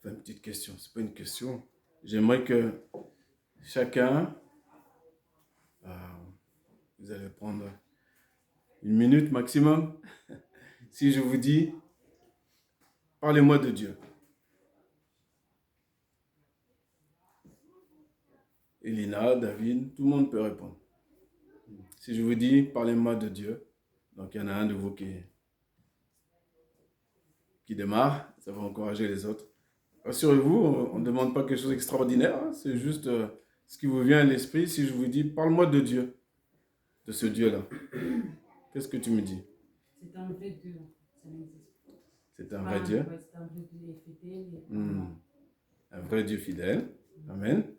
Enfin, une petite question, c'est pas une question. J'aimerais que chacun, euh, vous allez prendre une minute maximum. Si je vous dis, parlez-moi de Dieu. Elina, David, tout le monde peut répondre. Si je vous dis, parlez-moi de Dieu, donc il y en a un de vous qui démarre, ça va encourager les autres. Rassurez-vous, on ne demande pas quelque chose d'extraordinaire, hein, c'est juste ce qui vous vient à l'esprit. Si je vous dis, parle-moi de Dieu, de ce Dieu-là, qu'est-ce que tu me dis? C'est un vrai Dieu, ça n'existe pas. C'est un vrai Dieu. C'est un vrai Dieu fidèle. Un vrai Dieu fidèle. Amen.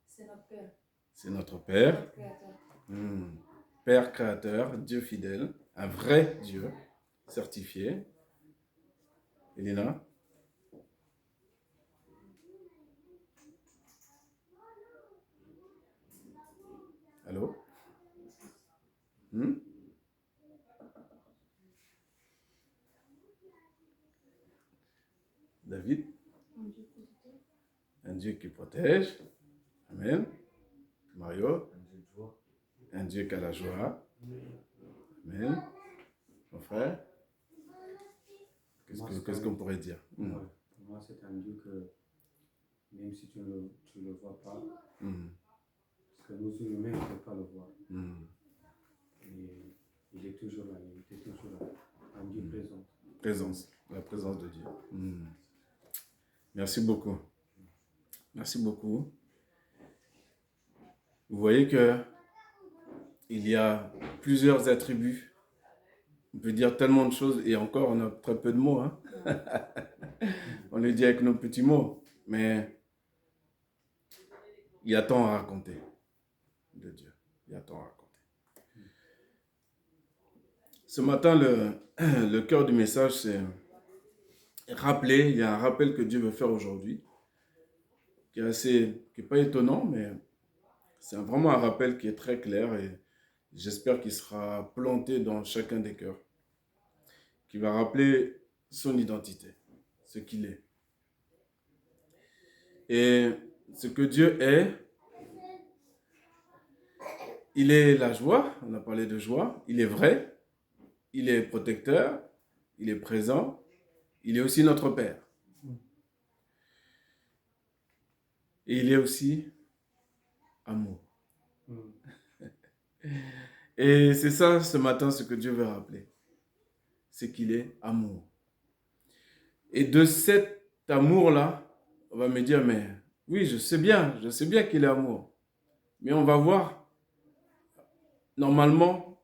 C'est notre Père. C'est notre Père. Notre Créateur. Père créateur, Dieu fidèle, un vrai Dieu, certifié. Elina? Allô? David? Un Dieu qui protège. Amen. Mario? Un Dieu qui a la joie. Amen. Mon frère? Qu'est-ce qu'on pourrait dire? Pour moi, c'est un Dieu que, même si tu ne le vois pas, parce que nous humains ne pouvons pas le voir. Et il est toujours là, il était toujours là. Un Dieu présent. Présence, la présence de Dieu. Merci beaucoup. Merci beaucoup. Vous voyez que il y a plusieurs attributs. On peut dire tellement de choses et encore on a très peu de mots. Hein? On le dit avec nos petits mots. Mais il y a tant à raconter de Dieu. Il y a tant à raconter. Ce matin, le cœur du message, c'est rappeler, il y a un rappel que Dieu veut faire aujourd'hui, qui est pas étonnant, mais c'est vraiment un rappel qui est très clair et j'espère qu'il sera planté dans chacun des cœurs, qui va rappeler son identité, ce qu'il est. Et ce que Dieu est, il est la joie, on a parlé de joie, il est vrai, il est protecteur, il est présent, il est aussi notre Père. Et il est aussi amour. Et c'est ça, ce matin, ce que Dieu veut rappeler. C'est qu'il est amour. Et de cet amour-là, on va me dire, mais oui, je sais bien qu'il est amour. Mais on va voir, normalement,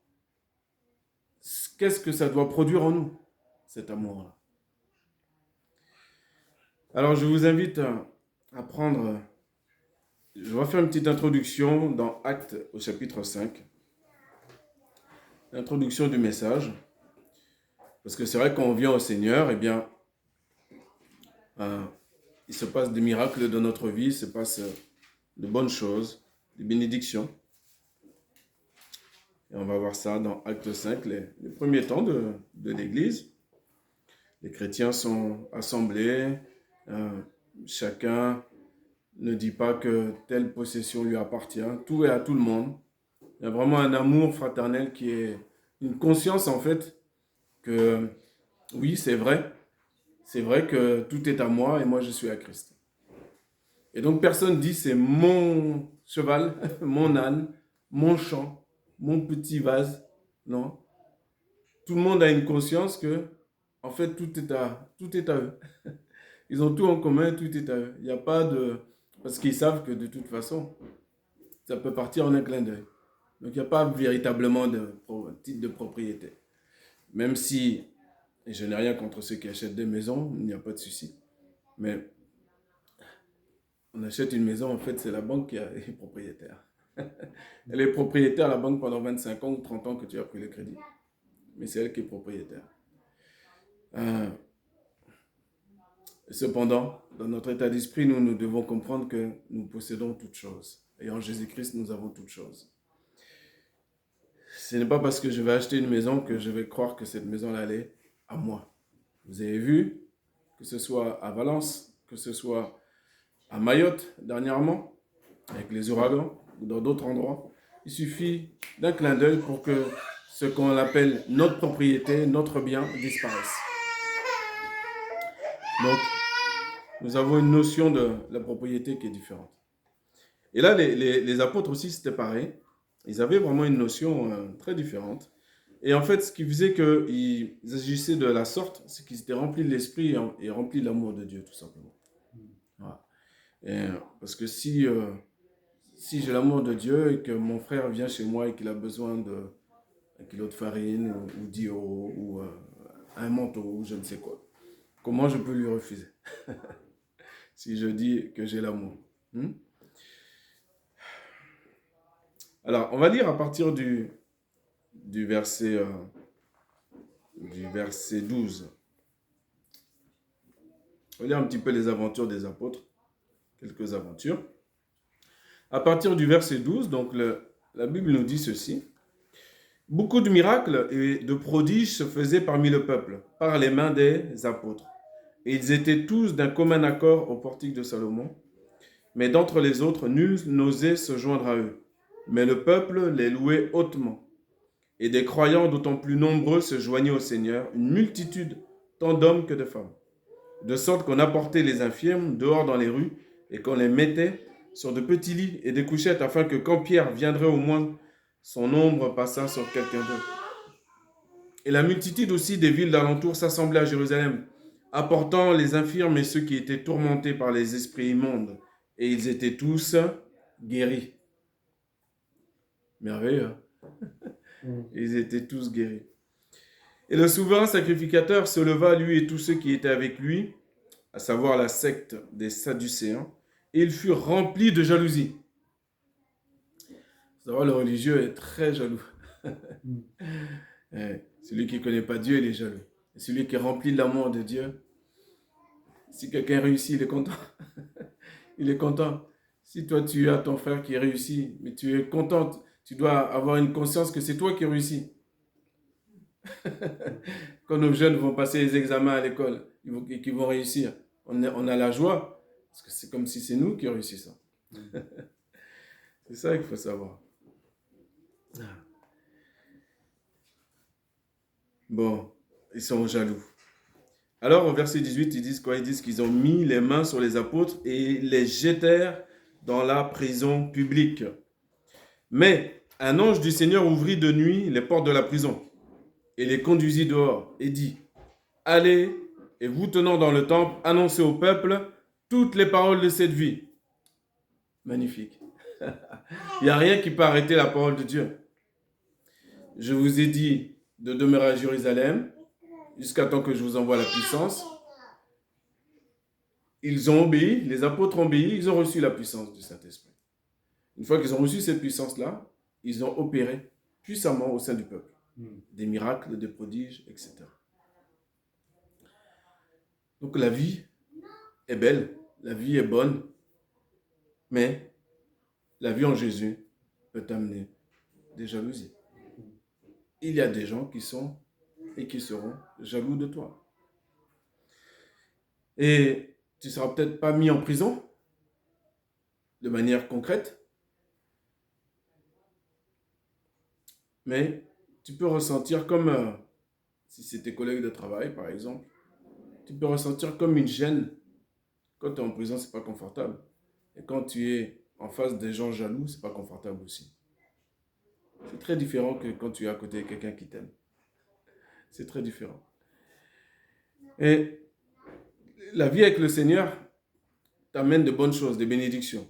qu'est-ce que ça doit produire en nous, cet amour-là. Alors, je vous invite à prendre... Je vais faire une petite introduction dans Actes au chapitre 5. L'introduction du message. Parce que c'est vrai qu'on vient au Seigneur, eh bien, il se passe des miracles dans notre vie, il se passe de bonnes choses, des bénédictions. Et on va voir ça dans Acte 5, les premiers temps de l'Église. Les chrétiens sont assemblés, chacun ne dit pas que telle possession lui appartient, tout est à tout le monde. Il y a vraiment un amour fraternel qui est une conscience en fait que oui, c'est vrai que tout est à moi et moi je suis à Christ. Et donc personne dit c'est mon cheval, mon âne, mon champ, mon petit vase. Non. Tout le monde a une conscience que en fait tout est à eux. Ils ont tout en commun, tout est à eux. Il n'y a pas de... Parce qu'ils savent que de toute façon, ça peut partir en un clin d'œil. Donc il n'y a pas véritablement de titre de propriété. Même si, et je n'ai rien contre ceux qui achètent des maisons, il n'y a pas de souci. Mais on achète une maison, en fait, c'est la banque qui est propriétaire. Elle est propriétaire, la banque, pendant 25 ans ou 30 ans que tu as pris le crédit. Mais c'est elle qui est propriétaire. Cependant, dans notre état d'esprit, nous devons comprendre que nous possédons toutes choses. Et en Jésus-Christ, nous avons toutes choses. Ce n'est pas parce que je vais acheter une maison que je vais croire que cette maison-là, elle est à moi. Vous avez vu, que ce soit à Valence, que ce soit à Mayotte dernièrement, avec les ouragans, ou dans d'autres endroits. Il suffit d'un clin d'œil pour que ce qu'on appelle notre propriété, notre bien, disparaisse. Donc, nous avons une notion de la propriété qui est différente. Et là, les apôtres aussi, c'était pareil. Ils avaient vraiment une notion très différente. Et en fait, ce qui faisait qu'ils agissaient de la sorte, c'est qu'ils étaient remplis de l'esprit et remplis de l'amour de Dieu, tout simplement. Voilà. Parce que si j'ai l'amour de Dieu et que mon frère vient chez moi et qu'il a besoin d'un kilo de farine ou 10 euros ou un manteau ou je ne sais quoi, comment je peux lui refuser si je dis que j'ai l'amour? Alors, on va lire à partir du verset 12. On va lire un petit peu les aventures des apôtres, quelques aventures. À partir du verset 12, donc la Bible nous dit ceci. Beaucoup de miracles et de prodiges se faisaient parmi le peuple, par les mains des apôtres. Et ils étaient tous d'un commun accord au portique de Salomon. Mais d'entre les autres, nul n'osait se joindre à eux. Mais le peuple les louait hautement. Et des croyants d'autant plus nombreux se joignaient au Seigneur, une multitude, tant d'hommes que de femmes. De sorte qu'on apportait les infirmes dehors dans les rues et qu'on les mettait sur de petits lits et des couchettes afin que quand Pierre viendrait au moins, son ombre passât sur quelqu'un d'eux. Et la multitude aussi des villes d'alentour s'assemblait à Jérusalem, apportant les infirmes et ceux qui étaient tourmentés par les esprits immondes. Et ils étaient tous guéris. Merveilleux. Ils étaient tous guéris. Et le souverain sacrificateur se leva, lui et tous ceux qui étaient avec lui, à savoir la secte des Sadducéens, et ils furent remplis de jalousie. Vous savez, le religieux est très jaloux. Celui qui ne connaît pas Dieu, il est jaloux. Et celui qui est rempli de l'amour de Dieu, si quelqu'un réussit, il est content. Il est content. Si toi, tu as ton frère qui réussit, mais tu es content, tu dois avoir une conscience que c'est toi qui réussis. Quand nos jeunes vont passer les examens à l'école et qu'ils vont réussir, on a la joie, parce que c'est comme si c'est nous qui réussissons. C'est ça qu'il faut savoir. Bon, ils sont jaloux. Alors, au verset 18, ils disent quoi? Ils disent qu'ils ont mis les mains sur les apôtres et les jetèrent dans la prison publique. Mais un ange du Seigneur ouvrit de nuit les portes de la prison et les conduisit dehors et dit, « Allez, et vous tenant dans le temple, annoncez au peuple toutes les paroles de cette vie. » Magnifique. Il n'y a rien qui peut arrêter la parole de Dieu. Je vous ai dit de demeurer à Jérusalem jusqu'à temps que je vous envoie la puissance. Ils ont obéi, les apôtres ont obéi, ils ont reçu la puissance du Saint-Esprit. Une fois qu'ils ont reçu cette puissance-là, ils ont opéré puissamment au sein du peuple. Des miracles, des prodiges, etc. Donc la vie est belle, la vie est bonne, mais la vie en Jésus peut amener des jalousies. Il y a des gens qui sont et qui seront jaloux de toi. Et tu ne seras peut-être pas mis en prison de manière concrète, mais tu peux ressentir comme, si c'est tes collègues de travail par exemple, tu peux ressentir comme une gêne. Quand tu es en prison, ce n'est pas confortable. Et quand tu es en face des gens jaloux, ce n'est pas confortable aussi. C'est très différent que quand tu es à côté de quelqu'un qui t'aime. C'est très différent. Et la vie avec le Seigneur t'amène de bonnes choses, des bénédictions.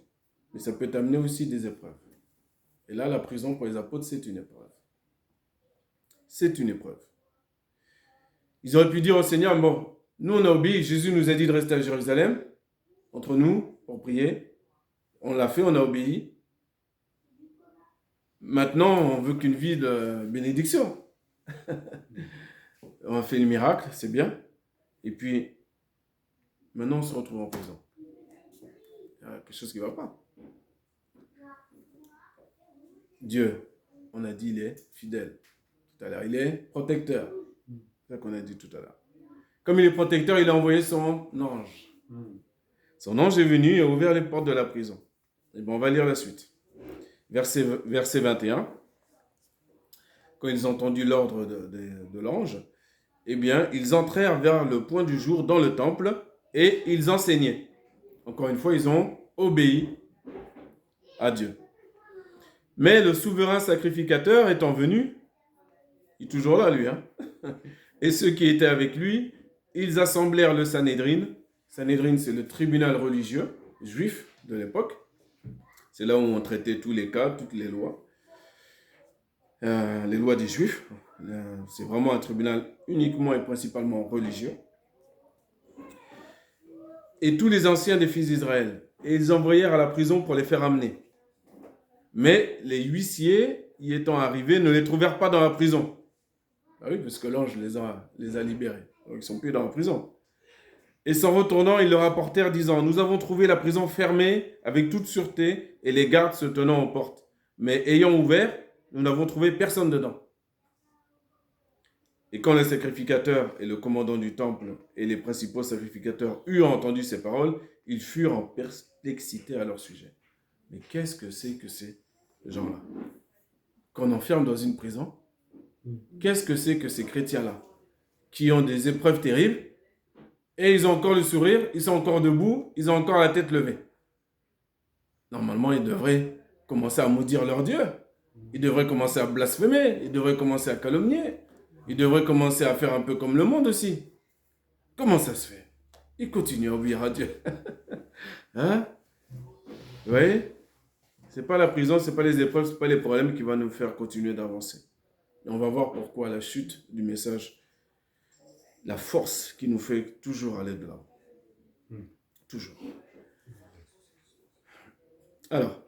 Mais ça peut t'amener aussi des épreuves. Et là, la prison pour les apôtres, c'est une épreuve. C'est une épreuve. Ils auraient pu dire au Seigneur, bon, nous on a obéi, Jésus nous a dit de rester à Jérusalem, entre nous, pour prier. On l'a fait, on a obéi. Maintenant, on veut qu'une vie de bénédiction. On a fait le miracle, c'est bien. Et puis, maintenant, on se retrouve en prison. Il y a quelque chose qui ne va pas. Dieu, on a dit, il est fidèle. Tout à l'heure, il est protecteur. C'est ça qu'on a dit tout à l'heure. comme il est protecteur, il a envoyé son ange. Son ange est venu et a ouvert les portes de la prison. Et bien, on va lire la suite. Verset 21. Quand ils ont entendu l'ordre de l'ange, eh bien, ils entrèrent vers le point du jour dans le temple et ils enseignaient. Encore une fois, ils ont obéi à Dieu. Mais le souverain sacrificateur étant venu, il est toujours là, lui, hein, et ceux qui étaient avec lui, ils assemblèrent le Sanhédrin. Sanhédrin, c'est le tribunal religieux juif de l'époque. C'est là où on traitait tous les cas, toutes les lois des Juifs. C'est vraiment un tribunal uniquement et principalement religieux. Et tous les anciens des fils d'Israël. Et ils envoyèrent à la prison pour les faire amener. Mais les huissiers, y étant arrivés, ne les trouvèrent pas dans la prison. Ah oui, parce que l'ange les a libérés. Donc, ils ne sont plus dans la prison. Et s'en retournant, ils leur apportèrent, disant, « Nous avons trouvé la prison fermée avec toute sûreté et les gardes se tenant aux portes. Mais ayant ouvert, nous n'avons trouvé personne dedans. » Et quand les sacrificateurs et le commandant du temple et les principaux sacrificateurs eurent entendu ces paroles, ils furent en perplexité à leur sujet. Mais qu'est-ce que ces gens-là qu'on enferme dans une prison? Qu'est-ce que c'est que ces chrétiens-là qui ont des épreuves terribles et ils ont encore le sourire, ils sont encore debout, ils ont encore la tête levée? Normalement, ils devraient commencer à maudire leur Dieu. Ils devraient commencer à blasphémer. Ils devraient commencer à calomnier. Ils devraient commencer à faire un peu comme le monde aussi. Comment ça se fait? Ils continuent à obéir à Dieu. Hein? Vous voyez? Ce n'est pas la prison, ce n'est pas les épreuves, ce n'est pas les problèmes qui vont nous faire continuer d'avancer. Et on va voir pourquoi la chute du message, la force qui nous fait toujours aller de l'avant. Toujours. Alors,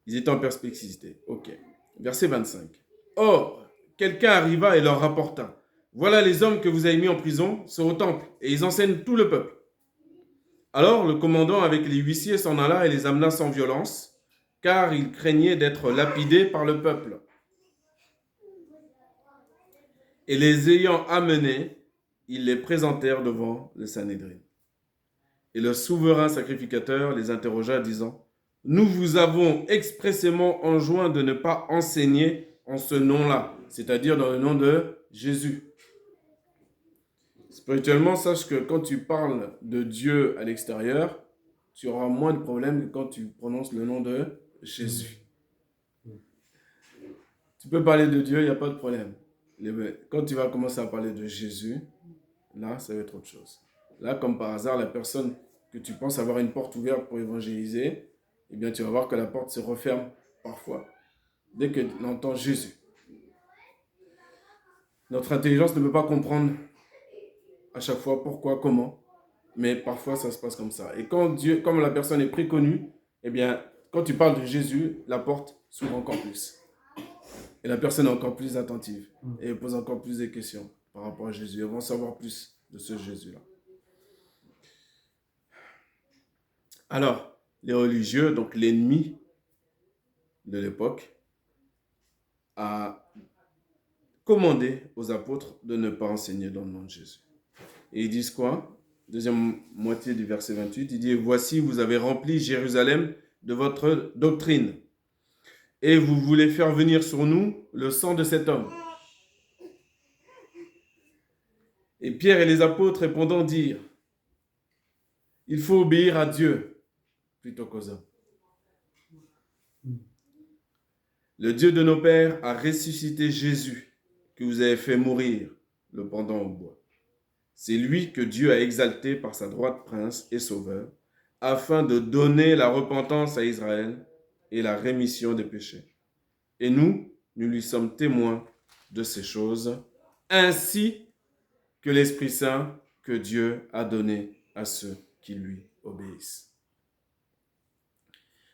ils étaient en perspectivité. Ok. Verset 25. Or, quelqu'un arriva et leur rapporta. Voilà les hommes que vous avez mis en prison sont au temple et ils enseignent tout le peuple. Alors, le commandant avec les huissiers s'en alla et les amena sans violence, car il craignait d'être lapidé par le peuple. Et les ayant amenés, ils les présentèrent devant le Sanhédrin. Et le souverain sacrificateur les interrogea, disant, « Nous vous avons expressément enjoint de ne pas enseigner en ce nom-là, c'est-à-dire dans le nom de Jésus. » Spirituellement, sache que quand tu parles de Dieu à l'extérieur, tu auras moins de problèmes que quand tu prononces le nom de Jésus. Tu peux parler de Dieu, il n'y a pas de problème. Quand tu vas commencer à parler de Jésus, là, ça va être autre chose. Là, comme par hasard, la personne que tu penses avoir une porte ouverte pour évangéliser, eh bien, tu vas voir que la porte se referme parfois, dès que tu entends Jésus. Notre intelligence ne peut pas comprendre à chaque fois pourquoi, comment, mais parfois ça se passe comme ça. Et quand Dieu, comme la personne est préconnue, eh bien, quand tu parles de Jésus, la porte s'ouvre encore plus. Et la personne est encore plus attentive et pose encore plus de questions par rapport à Jésus. Ils vont savoir plus de ce Jésus-là. Alors, les religieux, donc l'ennemi de l'époque, a commandé aux apôtres de ne pas enseigner dans le nom de Jésus. Et ils disent quoi? Deuxième moitié du verset 28, il dit « Voici, vous avez rempli Jérusalem de votre doctrine, et vous voulez faire venir sur nous le sang de cet homme. » Et Pierre et les apôtres répondant dirent « Il faut obéir à Dieu plutôt qu'aux hommes. Le Dieu de nos pères a ressuscité Jésus, que vous avez fait mourir, le pendant au bois. C'est lui que Dieu a exalté par sa droite prince et sauveur, afin de donner la repentance à Israël et la rémission des péchés. Et nous lui sommes témoins de ces choses, ainsi que l'Esprit Saint que Dieu a donné à ceux qui lui obéissent. »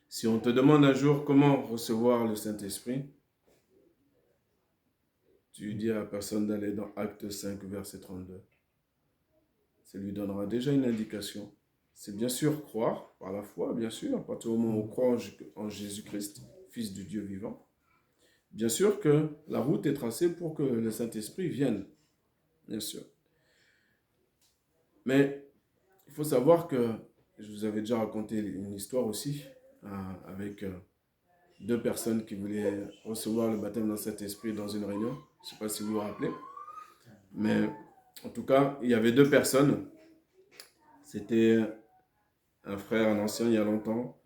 Si on te demande un jour comment recevoir le Saint-Esprit, tu dis à la personne d'aller dans Acte 5, verset 32. Ça lui donnera déjà une indication. C'est bien sûr croire par la foi, bien sûr, à partir du moment où on croit en Jésus-Christ, Fils du Dieu vivant. Bien sûr que la route est tracée pour que le Saint-Esprit vienne, bien sûr. Mais il faut savoir que, je vous avais déjà raconté une histoire aussi, avec deux personnes qui voulaient recevoir le baptême dans cet esprit dans une réunion. Je ne sais pas si vous vous rappelez. Mais en tout cas, il y avait deux personnes. C'était un frère, un ancien il y a longtemps.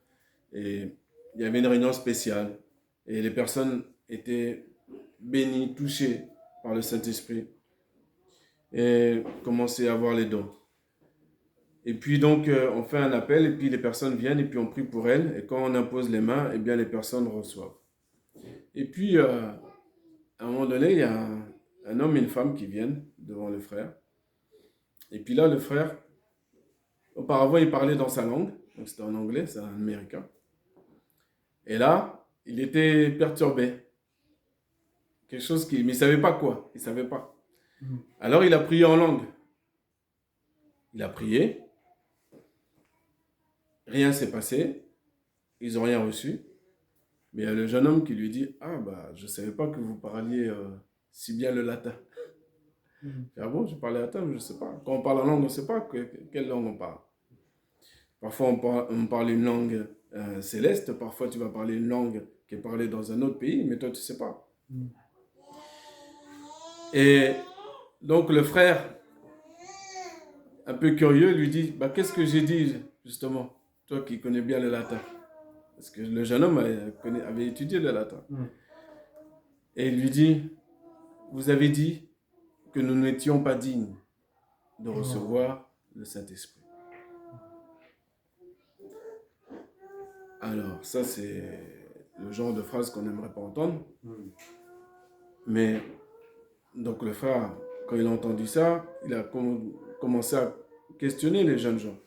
Et il y avait une réunion spéciale. Et les personnes étaient bénies, touchées par le Saint-Esprit. Et commençaient à avoir les dons. Et puis donc, on fait un appel et puis les personnes viennent et puis on prie pour elles. Et quand on impose les mains, eh bien les personnes reçoivent. Et puis, à un moment donné, il y a un homme et une femme qui viennent devant le frère. Et puis là, le frère, auparavant, il parlait dans sa langue. Donc c'était en anglais, c'est un américain. Et là, il était perturbé. Quelque chose mais il ne savait pas quoi. Il ne savait pas. Alors, il a prié en langue. Il a prié. Rien s'est passé. Ils n'ont rien reçu. Mais il y a le jeune homme qui lui dit « Ah, bah, je ne savais pas que vous parliez si bien le latin. » Ah bon, je parlais latin, mais je ne sais pas. Quand on parle en langue, on ne sait pas quelle langue on parle. Parfois, on parle une langue céleste. Parfois, tu vas parler une langue qui est parlée dans un autre pays, mais toi, tu ne sais pas. Et donc, le frère, un peu curieux, lui dit bah, « Qu'est-ce que j'ai dit, justement, toi qui connais bien le latin ?» Parce que le jeune homme avait étudié le latin. Et il lui dit « Vous avez dit que nous n'étions pas dignes de recevoir le Saint-Esprit. » Alors, ça, c'est le genre de phrase qu'on n'aimerait pas entendre. Mais, donc le frère, quand il a entendu ça, il a commencé à questionner les jeunes gens.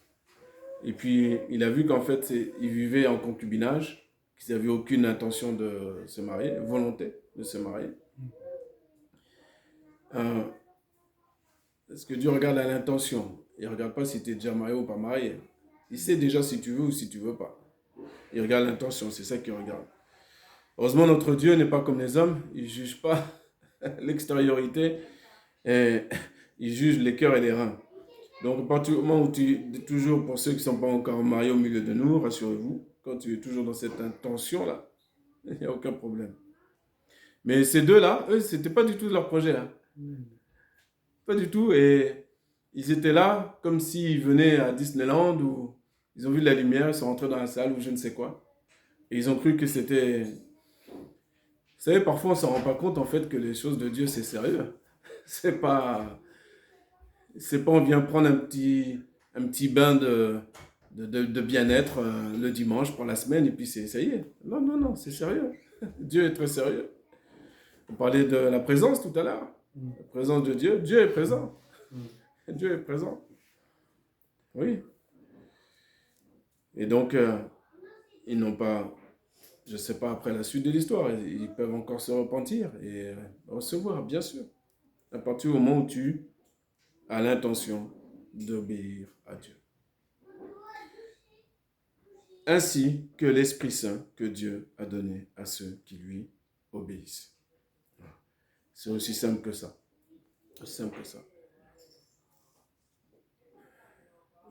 Et puis, il a vu qu'en fait, ils vivaient en concubinage, qu'ils n'avaient aucune intention de se marier, volonté de se marier. Parce que Dieu regarde à l'intention. Il ne regarde pas si tu es déjà marié ou pas marié. Il sait déjà si tu veux ou si tu ne veux pas. Il regarde l'intention, c'est ça qu'il regarde. Heureusement, notre Dieu n'est pas comme les hommes. Il ne juge pas l'extériorité, et il juge les cœurs et les reins. Donc, à partir du moment où toujours pour ceux qui ne sont pas encore mariés au milieu de nous, rassurez-vous, quand tu es toujours dans cette intention-là, il n'y a aucun problème. Mais ces deux-là, eux, ce n'était pas du tout leur projet. Pas du tout. Et ils étaient là comme s'ils venaient à Disneyland ou ils ont vu la lumière, ils sont rentrés dans la salle ou je ne sais quoi. Et ils ont cru que c'était... Vous savez, parfois on ne s'en rend pas compte en fait que les choses de Dieu, c'est sérieux. C'est pas on vient prendre un petit bain de bien-être le dimanche pour la semaine et puis ça y est. Non, non, non, c'est sérieux. Dieu est très sérieux. On parlait de la présence tout à l'heure. La présence de Dieu. Dieu est présent. Dieu est présent. Oui. Et donc, ils n'ont pas, je ne sais pas après la suite de l'histoire, ils peuvent encore se repentir et recevoir, bien sûr. À partir du moment où tu as l'intention d'obéir à Dieu. Ainsi que l'Esprit Saint que Dieu a donné à ceux qui lui obéissent. C'est aussi simple que ça. Aussi simple que ça.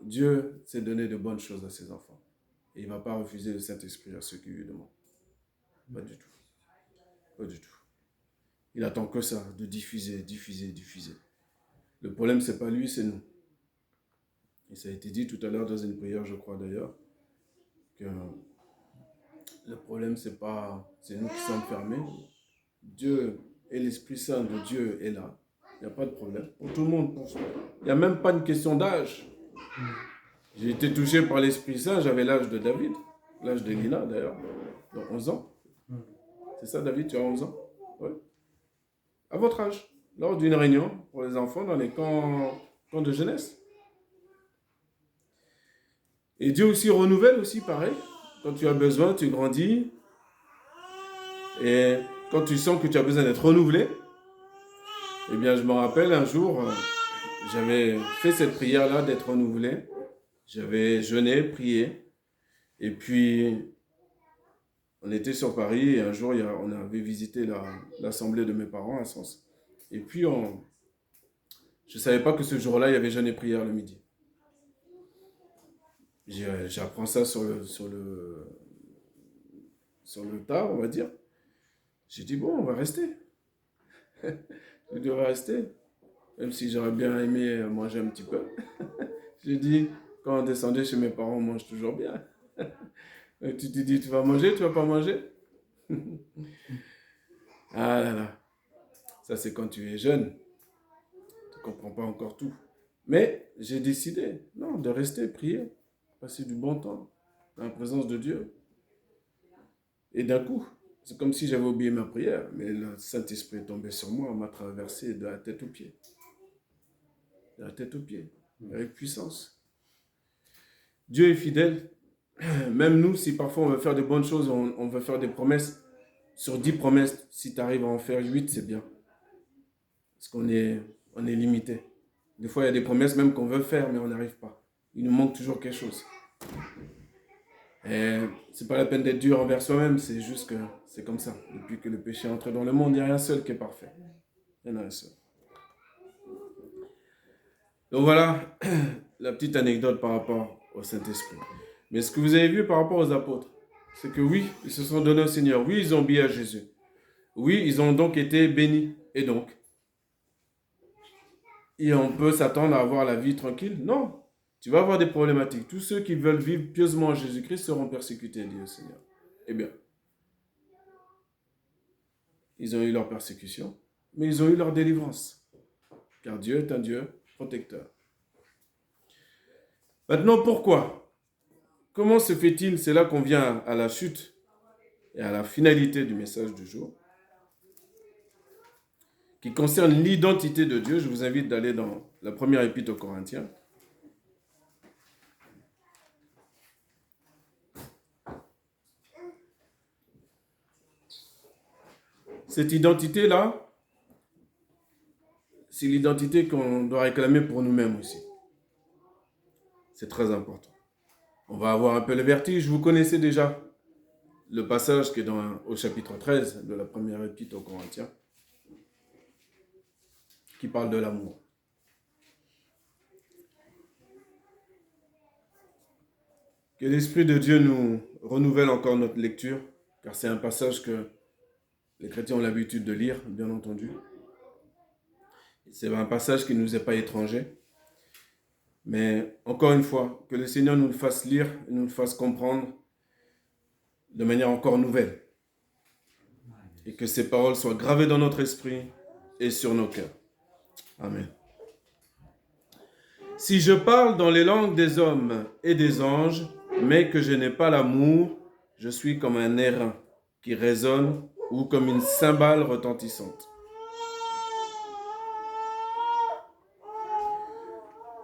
Dieu s'est donné de bonnes choses à ses enfants. Et il ne va pas refuser le Saint-Esprit à ceux qui lui demandent. Pas du tout. Pas du tout. Il attend que ça, de diffuser, diffuser, diffuser. Le problème, ce n'est pas lui, c'est nous. Et ça a été dit tout à l'heure dans une prière, je crois d'ailleurs, que le problème, c'est nous qui sommes fermés. Dieu et l'Esprit Saint de Dieu est là. Il n'y a pas de problème. Pour tout le monde. Il n'y a même pas une question d'âge. J'ai été touché par l'Esprit Saint, j'avais l'âge de David, l'âge de Lina d'ailleurs, de 11 ans. C'est ça David, tu as 11 ans? Oui. À votre âge, lors d'une réunion pour les enfants dans les camps de jeunesse. Et Dieu aussi renouvelle aussi, pareil. Quand tu as besoin, tu grandis. Et quand tu sens que tu as besoin d'être renouvelé, eh bien je me rappelle un jour, j'avais fait cette prière-là d'être renouvelé. J'avais jeûné, prié, et puis on était sur Paris, et un jour on avait visité l'assemblée de mes parents à Sens. Et puis je ne savais pas que ce jour-là, il y avait jeûne et prière le midi. j'apprends ça sur le tas, on va dire. J'ai dit, bon, on va rester. Je dis, on va rester. Même si j'aurais bien aimé manger un petit peu. J'ai dit, quand on descendait chez mes parents, on mange toujours bien. Et tu te dis, tu vas manger, tu vas pas manger? Ah là là. Ça, c'est quand tu es jeune. Tu ne comprends pas encore tout. Mais j'ai décidé, non, de rester, prier, passer du bon temps dans la présence de Dieu. Et d'un coup, c'est comme si j'avais oublié ma prière, mais le Saint-Esprit est tombé sur moi, m'a traversé de la tête aux pieds. De la tête aux pieds, avec puissance. Dieu est fidèle. Même nous, si parfois on veut faire de bonnes choses, on veut faire des promesses, sur 10 promesses, si tu arrives à en faire 8, c'est bien. Parce qu'on est limité. Des fois, il y a des promesses même qu'on veut faire, mais on n'arrive pas. Il nous manque toujours quelque chose. Et c'est pas la peine d'être dur envers soi-même, c'est juste que c'est comme ça. Depuis que le péché est entré dans le monde, il n'y a rien seul qui est parfait. Il y en a un seul. Donc voilà la petite anecdote par rapport au Saint-Esprit. Mais ce que vous avez vu par rapport aux apôtres, c'est que oui, ils se sont donnés au Seigneur. Oui, ils ont obéi à Jésus. Oui, ils ont donc été bénis. Et donc, et on peut s'attendre à avoir la vie tranquille? Non. Tu vas avoir des problématiques. Tous ceux qui veulent vivre pieusement en Jésus-Christ seront persécutés, dit le Seigneur. Eh bien, ils ont eu leur persécution, mais ils ont eu leur délivrance. Car Dieu est un Dieu protecteur. Maintenant, pourquoi? Comment se fait-il? C'est là qu'on vient à la chute et à la finalité du message du jour, qui concerne l'identité de Dieu. Je vous invite d'aller dans la première épître aux Corinthiens. Cette identité-là, c'est l'identité qu'on doit réclamer pour nous-mêmes aussi. C'est très important. On va avoir un peu le vertige. Vous connaissez déjà le passage qui est au chapitre 13 de la première épître aux Corinthiens, qui parle de l'amour. Que l'Esprit de Dieu nous renouvelle encore notre lecture, car c'est un passage que les chrétiens ont l'habitude de lire, bien entendu. C'est un passage qui ne nous est pas étranger. Mais encore une fois, que le Seigneur nous le fasse lire, et nous le fasse comprendre de manière encore nouvelle. Et que ces paroles soient gravées dans notre esprit et sur nos cœurs. Amen. Si je parle dans les langues des hommes et des anges, mais que je n'ai pas l'amour, je suis comme un airain qui résonne ou comme une cymbale retentissante.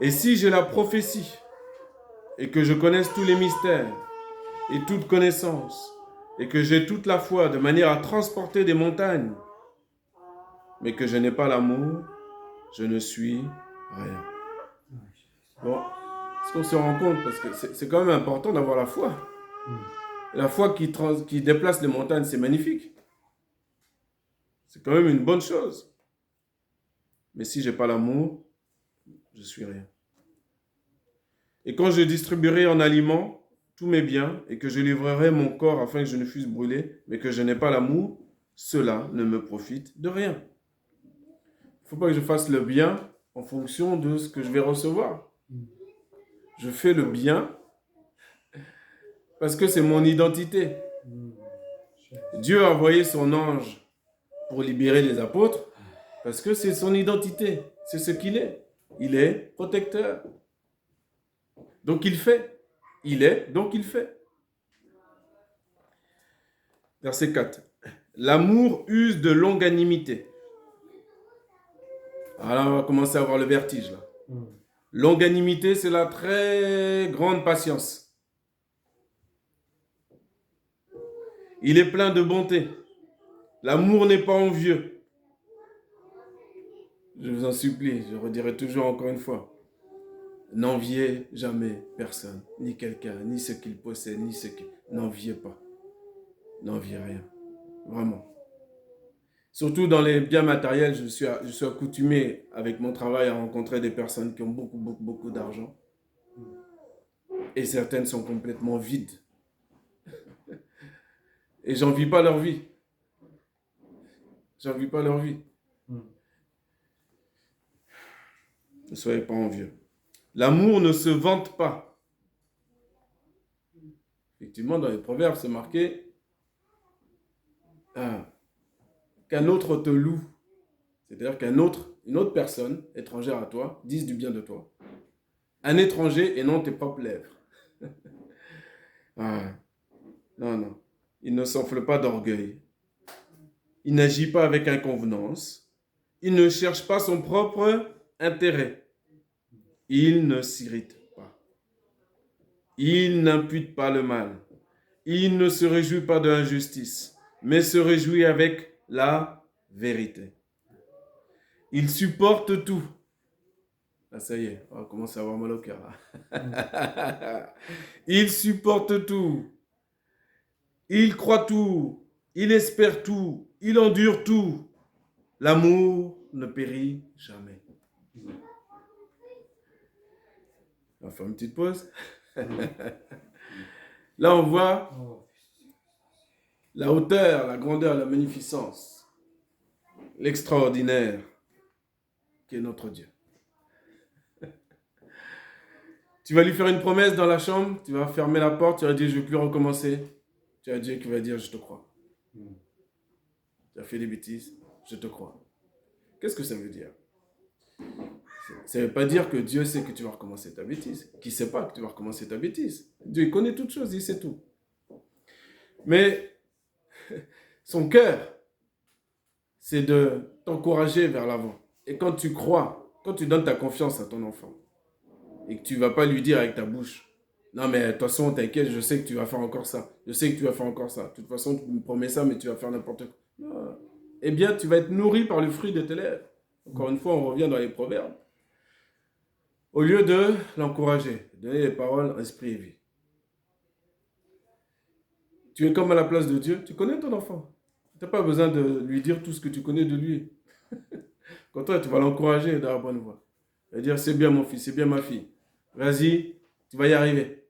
Et si j'ai la prophétie et que je connaisse tous les mystères et toute connaissance et que j'ai toute la foi de manière à transporter des montagnes, mais que je n'ai pas l'amour, je ne suis rien. Bon, est-ce qu'on se rend compte? Parce que c'est quand même important d'avoir la foi. La foi qui déplace les montagnes, c'est magnifique. C'est quand même une bonne chose. Mais si je n'ai pas l'amour, je suis rien. Et quand je distribuerai en aliment tous mes biens et que je livrerai mon corps afin que je ne fusse brûlé, mais que je n'ai pas l'amour, cela ne me profite de rien. Il ne faut pas que je fasse le bien en fonction de ce que je vais recevoir. Je fais le bien parce que c'est mon identité. Dieu a envoyé son ange pour libérer les apôtres parce que c'est son identité. C'est ce qu'il est. Il est protecteur. Donc il fait. Il est, donc il fait. Verset 4. L'amour use de longanimité. Alors là, on va commencer à avoir le vertige. Là. Longanimité, c'est la très grande patience. Il est plein de bonté. L'amour n'est pas envieux. Je vous en supplie, je redirai toujours encore une fois. N'enviez jamais personne, ni quelqu'un, ni ce qu'il possède, ni ce qu'il... N'enviez pas. N'enviez rien. Vraiment. Surtout dans les biens matériels, je suis accoutumé avec mon travail à rencontrer des personnes qui ont beaucoup d'argent. Et certaines sont complètement vides. Et j'envie pas leur vie. J'envie pas leur vie. Ne soyez pas envieux. L'amour ne se vante pas. Effectivement, dans les proverbes, c'est marqué qu'un autre te loue. C'est-à-dire une autre personne, étrangère à toi, dise du bien de toi. Un étranger et non tes propres lèvres. Non. Il ne s'enfle pas d'orgueil. Il n'agit pas avec inconvenance. Il ne cherche pas son propre intérêt. Il ne s'irrite pas. Il n'impute pas le mal. Il ne se réjouit pas de l'injustice, mais se réjouit avec la vérité. Il supporte tout. Ah, ça y est, on commence à avoir mal au cœur. Il supporte tout. Il croit tout. Il espère tout. Il endure tout. L'amour ne périt jamais. On va faire une petite pause. Là, on voit la hauteur, la grandeur, la magnificence, l'extraordinaire qui est notre Dieu. Tu vas lui faire une promesse dans la chambre, tu vas fermer la porte, tu vas dire je ne vais plus recommencer. Tu as Dieu qui va dire je te crois. Tu as fait des bêtises, je te crois. Qu'est-ce que ça veut dire? Ça ne veut pas dire que Dieu sait que tu vas recommencer ta bêtise, qu'il ne sait pas que tu vas recommencer ta bêtise. Dieu il connaît toutes choses, il sait tout. Mais son cœur, c'est de t'encourager vers l'avant. Et quand tu crois, quand tu donnes ta confiance à ton enfant, et que tu ne vas pas lui dire avec ta bouche, non mais de toute façon, t'inquiète, je sais que tu vas faire encore ça. Je sais que tu vas faire encore ça. De toute façon, tu me promets ça, mais tu vas faire n'importe quoi. Non. Eh bien, tu vas être nourri par le fruit de tes lèvres. Encore une fois, on revient dans les proverbes. Au lieu de l'encourager, donner les paroles, esprit et vie. Tu es comme à la place de Dieu, tu connais ton enfant. Tu n'as pas besoin de lui dire tout ce que tu connais de lui. Quand toi, tu vas l'encourager dans la bonne voie. Tu vas dire, c'est bien mon fils, c'est bien ma fille. Vas-y, tu vas y arriver.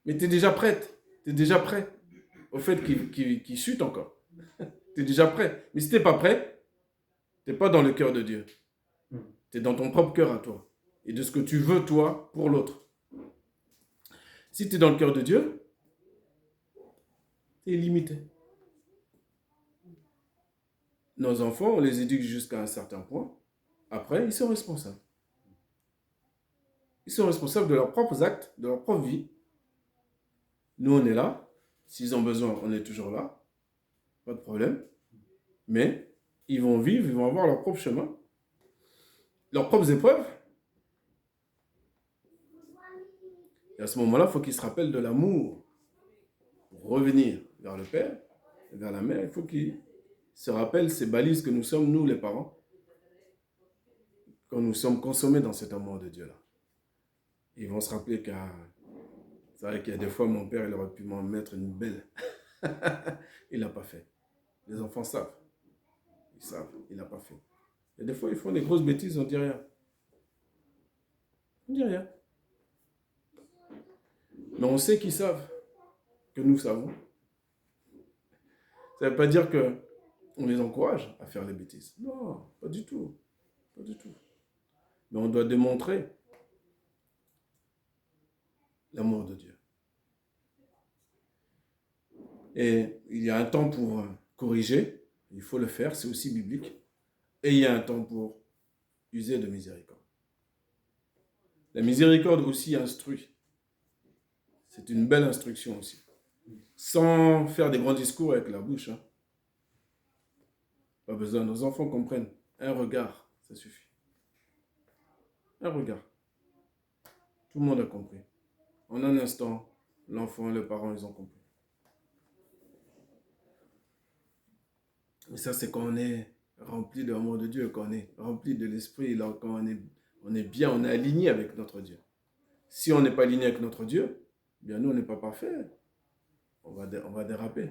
Mais tu es déjà prête. Tu es déjà prêt au fait qu'il chute encore. Tu es déjà prêt. Mais si tu n'es pas prêt, tu n'es pas dans le cœur de Dieu. Tu es dans ton propre cœur à toi. Et de ce que tu veux, toi, pour l'autre. Si tu es dans le cœur de Dieu, tu es limité. Nos enfants, on les éduque jusqu'à un certain point. Après, ils sont responsables. Ils sont responsables de leurs propres actes, de leur propre vie. Nous, on est là. S'ils ont besoin, on est toujours là. Pas de problème. Mais ils vont vivre, ils vont avoir leur propre chemin, leurs propres épreuves. Et à ce moment-là, il faut qu'ils se rappellent de l'amour. Pour revenir vers le Père, vers la mère, il faut qu'ils se rappellent ces balises que nous sommes, nous les parents, quand nous sommes consommés dans cet amour de Dieu-là. Ils vont se rappeler que c'est vrai qu'il y a des fois, mon père, il aurait pu m'en mettre une belle. Il n'a pas fait. Les enfants savent. Ils savent, il n'a pas fait. Et des fois, ils font des grosses bêtises, on ne dit rien. On ne dit rien. Mais on sait qu'ils savent, que nous savons. Ça ne veut pas dire qu'on les encourage à faire les bêtises. Non, pas du tout. Pas du tout. Mais on doit démontrer l'amour de Dieu. Et il y a un temps pour corriger, il faut le faire, c'est aussi biblique. Et il y a un temps pour user de miséricorde. La miséricorde aussi instruit. C'est une belle instruction aussi. Sans faire des grands discours avec la bouche. Pas besoin, nos enfants comprennent. Un regard, ça suffit. Un regard. Tout le monde a compris. En un instant, l'enfant et le parent, ils ont compris. Et ça, c'est quand on est rempli de l'amour de Dieu, quand on est rempli de l'esprit, quand on est bien, on est aligné avec notre Dieu. Si on n'est pas aligné avec notre Dieu, bien nous, on n'est pas parfait. On va déraper.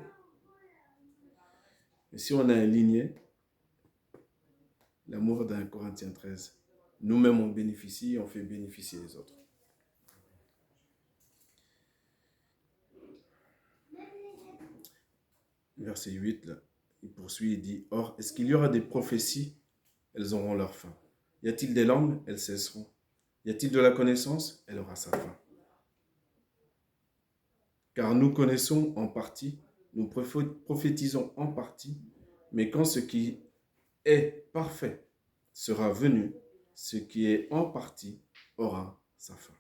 Et si on est aligné, l'amour d'un Corinthiens 13, nous-mêmes on bénéficie, on fait bénéficier les autres. verset 8, là, il poursuit, il dit, « Or, est-ce qu'il y aura des prophéties? Elles auront leur fin. Y a-t-il des langues? Elles cesseront. Y a-t-il de la connaissance? Elle aura sa fin. Car nous connaissons en partie, nous prophétisons en partie, mais quand ce qui est parfait sera venu, ce qui est en partie aura sa fin. »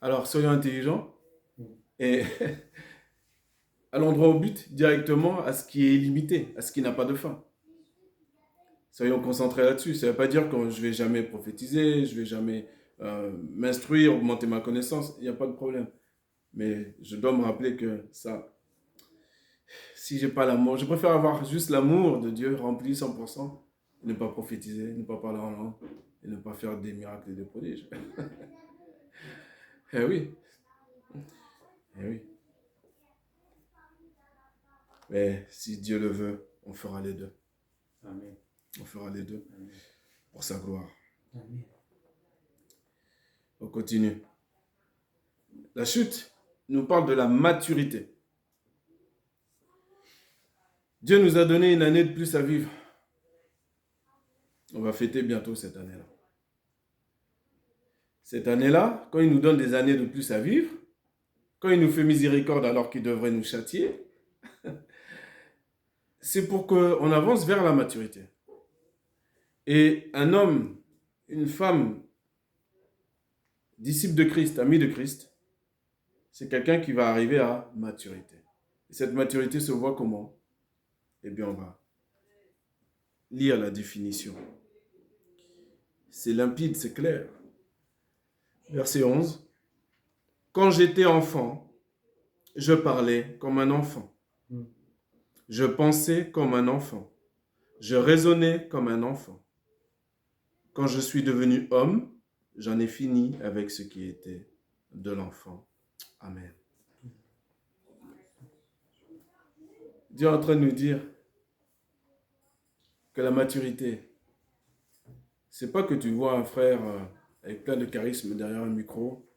Alors, soyons intelligents et allons droit au but, directement à ce qui est illimité, à ce qui n'a pas de fin. Soyons concentrés là-dessus. Ça ne veut pas dire que je ne vais jamais prophétiser, je ne vais jamais m'instruire, augmenter ma connaissance. Il n'y a pas de problème. Mais je dois me rappeler que ça, si je n'ai pas l'amour, je préfère avoir juste l'amour de Dieu rempli 100%, et ne pas prophétiser, ne pas parler en langue, et ne pas faire des miracles et des prodiges. Eh oui. Eh oui. Mais si Dieu le veut, on fera les deux. Amen. On fera les deux Amen. pour sa gloire. Amen. On continue. La chute nous parle de la maturité. Dieu nous a donné une année de plus à vivre. On va fêter bientôt cette année-là. Cette année-là, quand il nous donne des années de plus à vivre, quand il nous fait miséricorde alors qu'il devrait nous châtier, c'est pour qu'on avance vers la maturité. Et un homme, une femme, disciple de Christ, ami de Christ, c'est quelqu'un qui va arriver à maturité. Et cette maturité se voit comment? Eh bien, on va lire la définition. C'est limpide, c'est clair. Verset 11. Quand j'étais enfant, je parlais comme un enfant. Je pensais comme un enfant. Je raisonnais comme un enfant. Quand je suis devenu homme, j'en ai fini avec ce qui était de l'enfant. Amen. Dieu est en train de nous dire que la maturité, c'est pas que tu vois un frère avec plein de charisme derrière un micro,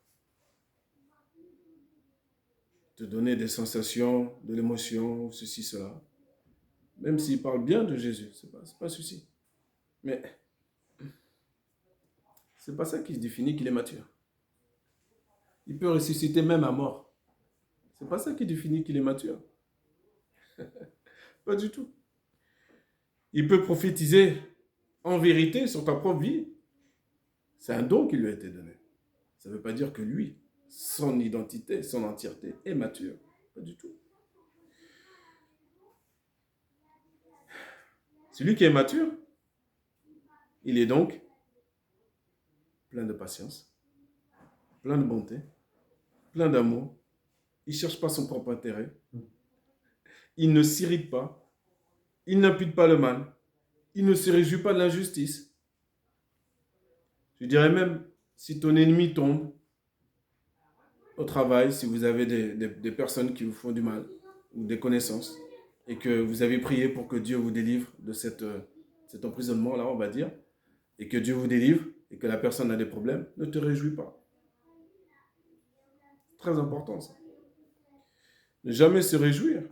te donner des sensations, de l'émotion, ceci, cela. Même s'il parle bien de Jésus, c'est pas souci. Mais c'est pas ça qui se définit qu'il est mature. Il peut ressusciter même à mort. C'est pas ça qui définit qu'il est mature. Pas du tout. Il peut prophétiser en vérité sur ta propre vie. C'est un don qui lui a été donné. Ça ne veut pas dire que lui, son identité, son entièreté est mature. Pas du tout. Celui qui est mature, il est donc plein de patience, plein de bonté, plein d'amour. Il ne cherche pas son propre intérêt. Il ne s'irrite pas. Il n'impute pas le mal. Il ne se réjouit pas de l'injustice. Je dirais même, si ton ennemi tombe au travail, si vous avez des personnes qui vous font du mal, ou des connaissances, et que vous avez prié pour que Dieu vous délivre de cet emprisonnement-là, on va dire, et que Dieu vous délivre, et que la personne a des problèmes, ne te réjouis pas. Très important, ça. Ne jamais se réjouir.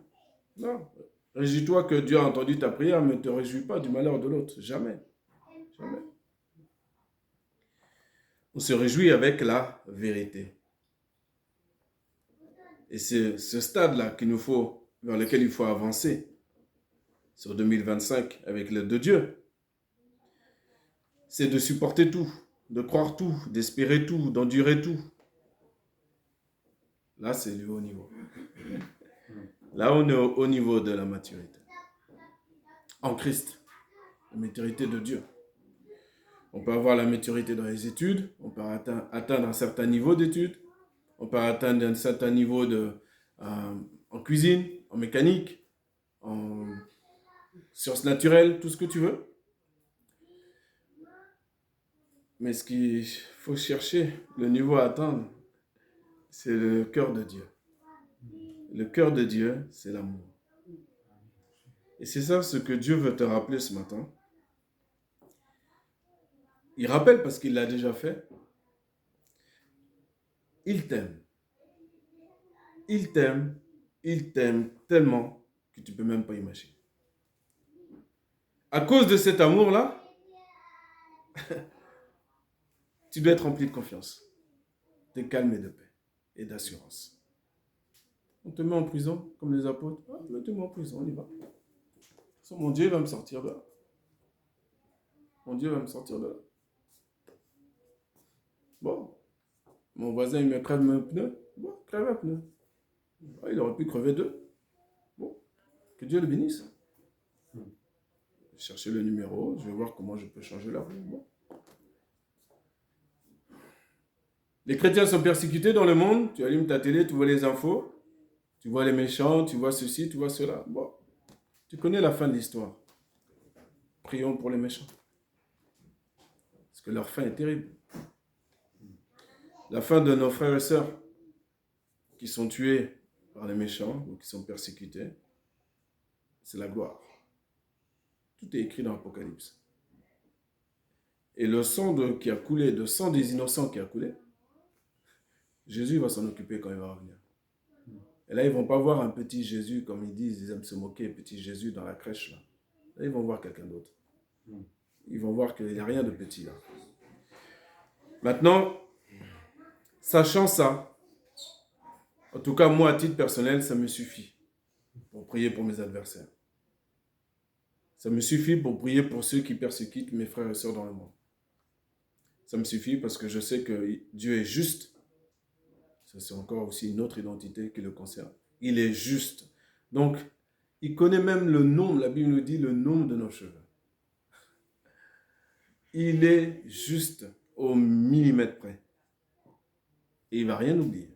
Non. Réjouis-toi que Dieu a entendu ta prière, mais ne te réjouis pas du malheur de l'autre. Jamais. Jamais. On se réjouit avec la vérité. Et c'est ce stade-là vers lequel il faut avancer sur 2025 avec l'aide de Dieu. C'est de supporter tout, de croire tout, d'espérer tout, d'endurer tout. Là, c'est le haut niveau. Là, on est au haut niveau de la maturité. En Christ, la maturité de Dieu. On peut avoir la maturité dans les études, on peut atteindre un certain niveau d'études, on peut atteindre un certain niveau en cuisine, en mécanique, en sciences naturelles, tout ce que tu veux. Mais ce qu'il faut chercher, le niveau à atteindre, c'est le cœur de Dieu. Le cœur de Dieu, c'est l'amour. Et c'est ça ce que Dieu veut te rappeler ce matin. Il rappelle parce qu'il l'a déjà fait. Il t'aime. Il t'aime il t'aime tellement que tu ne peux même pas imaginer. À cause de cet amour-là, tu dois être rempli de confiance, de calme et de paix et d'assurance. On te met en prison, comme les apôtres. Ah, mettez-moi en prison, on y va. Mon Dieu va me sortir de là. Mon Dieu va me sortir de là. Bon, mon voisin, il me crève un pneu. Bon, crève un pneu. Ah, il aurait pu crever deux. Bon, que Dieu le bénisse. Je vais chercher le numéro, je vais voir comment je peux changer la roue. Bon. Les chrétiens sont persécutés dans le monde. Tu allumes ta télé, tu vois les infos. Tu vois les méchants, tu vois ceci, tu vois cela. Bon, tu connais la fin de l'histoire. Prions pour les méchants. Parce que leur fin est terrible. La fin de nos frères et sœurs qui sont tués par les méchants ou qui sont persécutés, c'est la gloire. Tout est écrit dans l'Apocalypse. Et le sang qui a coulé, le sang des innocents qui a coulé, Jésus va s'en occuper quand il va revenir. Et là, ils ne vont pas voir un petit Jésus, comme ils disent, ils aiment se moquer, petit Jésus dans la crèche. Là ils vont voir quelqu'un d'autre. Ils vont voir qu'il n'y a rien de petit là. Maintenant, sachant ça, en tout cas, moi, à titre personnel, ça me suffit pour prier pour mes adversaires. Ça me suffit pour prier pour ceux qui persécutent mes frères et sœurs dans le monde. Ça me suffit parce que je sais que Dieu est juste. Ça, c'est encore aussi une autre identité qui le concerne. Il est juste. Donc, il connaît même le nombre, la Bible nous dit le nombre de nos cheveux. Il est juste au millimètre près. Et il ne va rien oublier.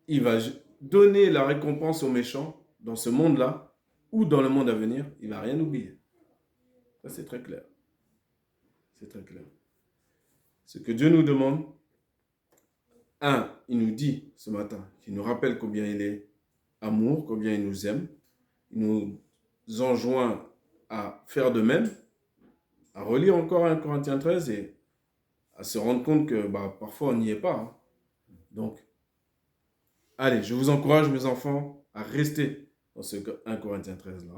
Il va donner la récompense aux méchants dans ce monde-là ou dans le monde à venir. Il ne va rien oublier. Ça, c'est très clair. C'est très clair. Ce que Dieu nous demande, il nous dit ce matin, il nous rappelle combien il est amour, combien il nous aime. Il nous enjoint à faire de même, à relire encore 1 Corinthiens 13 et à se rendre compte que parfois on n'y est pas. Donc, allez, je vous encourage, mes enfants, à rester dans ce 1 Corinthiens 13 là.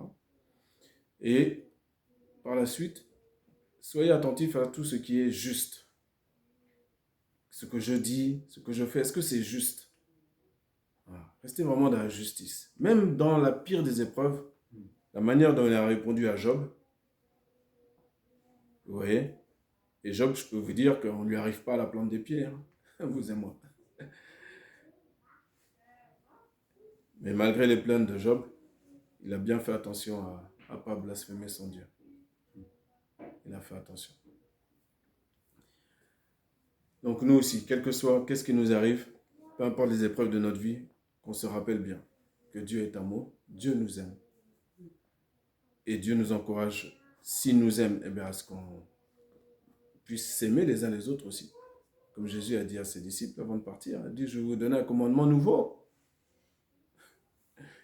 Et par la suite, soyez attentifs à tout ce qui est juste. Ce que je dis, ce que je fais, est-ce que c'est juste? Voilà. Restez vraiment dans la justice. Même dans la pire des épreuves, la manière dont il a répondu à Job, vous voyez, et Job, je peux vous dire qu'on ne lui arrive pas à la plante des pieds, vous et moi. Mais malgré les plaintes de Job, il a bien fait attention à ne pas blasphémer son Dieu. Il a fait attention. Donc nous aussi, quel que soit, qu'est-ce qui nous arrive, peu importe les épreuves de notre vie, qu'on se rappelle bien que Dieu est amour, Dieu nous aime. Et Dieu nous encourage, s'il nous aime, à ce qu'on puisse s'aimer les uns les autres aussi. Comme Jésus a dit à ses disciples avant de partir, il a dit, je vais vous donner un commandement nouveau.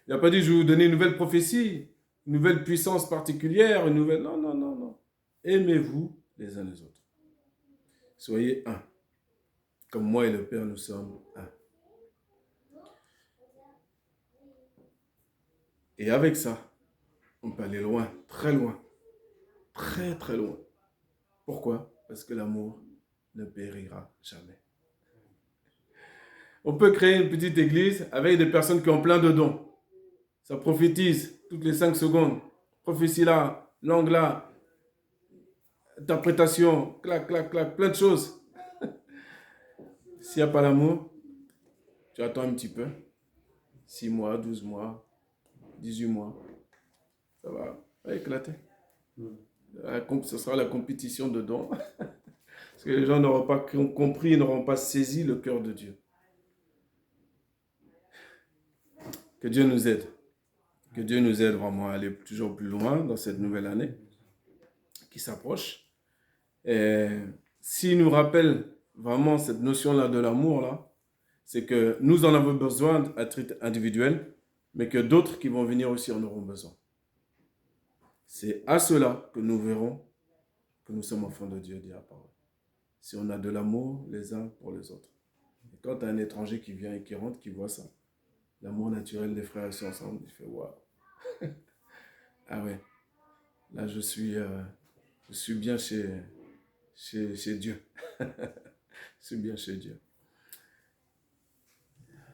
Il n'a pas dit, je vais vous donner une nouvelle prophétie, une nouvelle puissance particulière, une nouvelle... Non, non, non, non. Aimez-vous les uns les autres. Soyez un. Comme moi et le Père, nous sommes un. Et avec ça, on peut aller loin, très loin. Très, très loin. Pourquoi? Parce que l'amour ne périra jamais. On peut créer une petite église avec des personnes qui ont plein de dons. Ça prophétise toutes les 5 secondes. Prophétie là, langue là, interprétation, clac, clac, clac, plein de choses. S'il n'y a pas l'amour, tu attends un petit peu. 6 mois, 12 mois, 18 mois. Ça va éclater. Ce sera la compétition de dons. Parce que les gens n'auront pas compris, n'auront pas saisi le cœur de Dieu. Que Dieu nous aide. Que Dieu nous aide vraiment à aller toujours plus loin dans cette nouvelle année qui s'approche. Et s'il nous rappelle vraiment cette notion-là de l'amour, là, c'est que nous en avons besoin à titre individuel, mais que d'autres qui vont venir aussi en auront besoin. C'est à cela que nous verrons que nous sommes enfants de Dieu, dit la parole. Si on a de l'amour les uns pour les autres. Et quand tu as un étranger qui vient et qui rentre, qui voit ça, l'amour naturel des frères sont ensemble. Il fait waouh. Ah ouais, là je suis bien chez Dieu. Je suis bien chez Dieu.